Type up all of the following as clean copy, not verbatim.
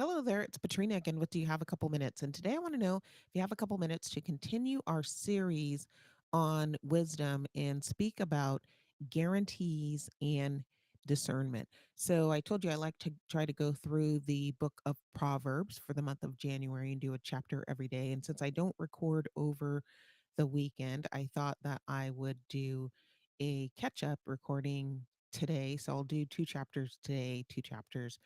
Hello there, it's Patrina again with Do You Have a Couple Minutes? And today I want to know if you have a couple minutes to continue our series on wisdom and speak about guarantees and discernment. So I told you I like to try to go through the book of Proverbs for the month of January and do a chapter every day. And since I don't record over the weekend, I thought that I would do a catch up recording today. So I'll do two chapters today, two chapters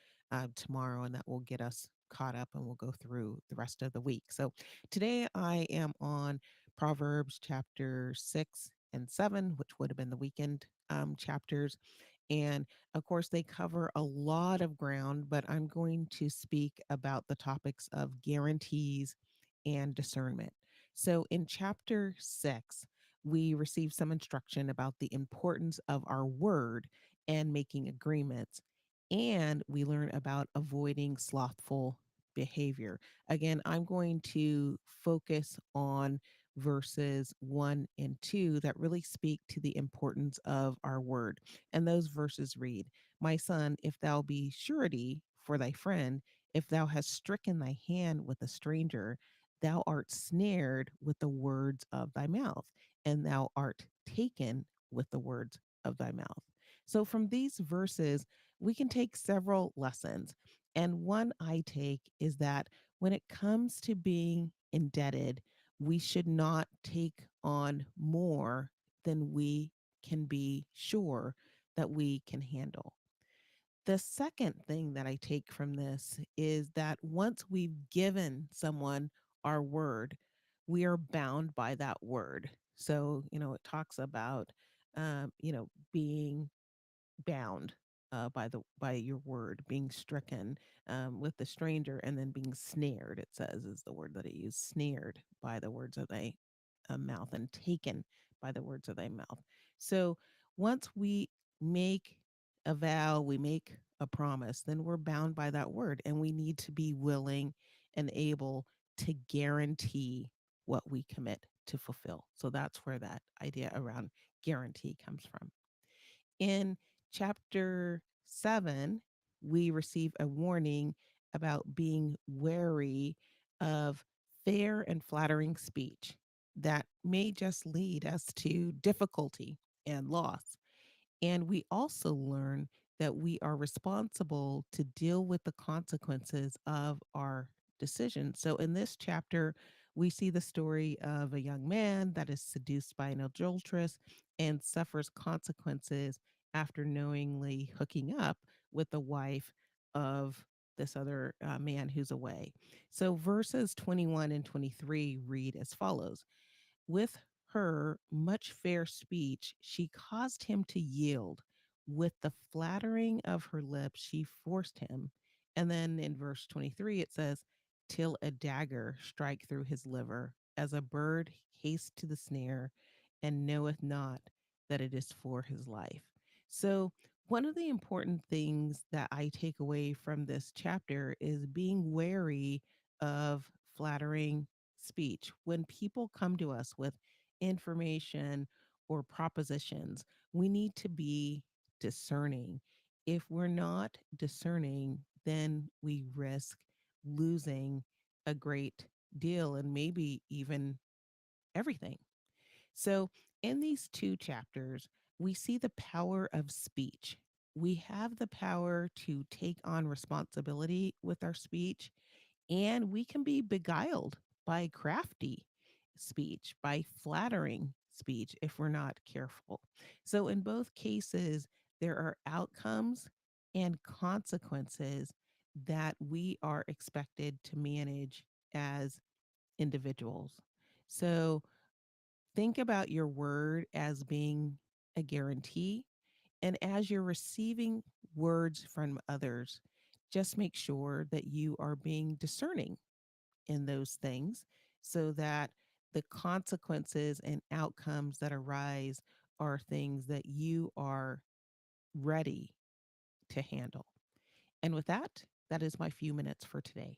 tomorrow, and that will get us caught up and we'll go through the rest of the week. So today I am on Proverbs chapter 6 and 7, which would have been the weekend chapters. And of course, they cover a lot of ground, but I'm going to speak about the topics of guarantees and discernment. So in chapter 6, we receive some instruction about the importance of our word and making agreements. And we learn about avoiding slothful behavior. Again, I'm going to focus on verses 1 and 2 that really speak to the importance of our word. And those verses read, My son, if thou be surety for thy friend, if thou hast stricken thy hand with a stranger, thou art snared with the words of thy mouth, and thou art taken with the words of thy mouth. So, from these verses, we can take several lessons. And one I take is that when it comes to being indebted, we should not take on more than we can be sure that we can handle. The second thing that I take from this is that once we've given someone our word, we are bound by that word. So, it talks about, being bound by your word, being stricken with the stranger, and then being snared. It says is the word that it used, snared by the words of thy mouth, and taken by the words of thy mouth. So once we make a vow, we make a promise, then we're bound by that word, and we need to be willing and able to guarantee what we commit to fulfill. So that's where that idea around guarantee comes from. In chapter 7, we receive a warning about being wary of fair and flattering speech that may just lead us to difficulty and loss. And we also learn that we are responsible to deal with the consequences of our decisions. So in this chapter, we see the story of a young man that is seduced by an adulteress and suffers consequences after knowingly hooking up with the wife of this other man who's away. So verses 21 and 23 read as follows. With her much fair speech, she caused him to yield. With the flattering of her lips, she forced him. And then in verse 23, it says, Till a dagger strike through his liver, as a bird hastes to the snare, and knoweth not that it is for his life. So, one of the important things that I take away from this chapter is being wary of flattering speech. When people come to us with information or propositions, we need to be discerning. If we're not discerning, then we risk losing a great deal and maybe even everything. So, in these two chapters, we see the power of speech. We have the power to take on responsibility with our speech, and we can be beguiled by crafty speech, by flattering speech if we're not careful. So, in both cases, there are outcomes and consequences that we are expected to manage as individuals. So, think about your word as being a guarantee. And as you're receiving words from others, just make sure that you are being discerning in those things so that the consequences and outcomes that arise are things that you are ready to handle. And with that, that is my few minutes for today.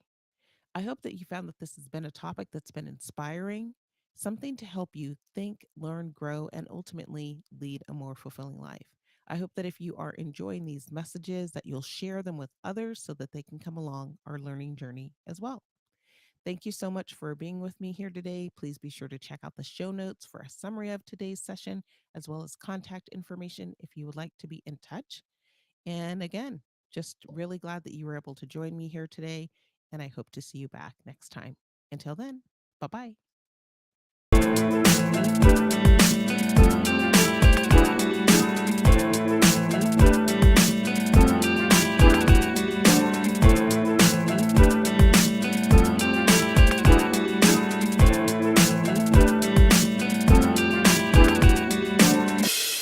I hope that you found that this has been a topic that's been inspiring, something to help you think, learn, grow, and ultimately lead a more fulfilling life. I hope that if you are enjoying these messages that you'll share them with others so that they can come along our learning journey as well. Thank you so much for being with me here today. Please be sure to check out the show notes for a summary of today's session, as well as contact information if you would like to be in touch. And again, just really glad that you were able to join me here today. And I hope to see you back next time. Until then, bye bye.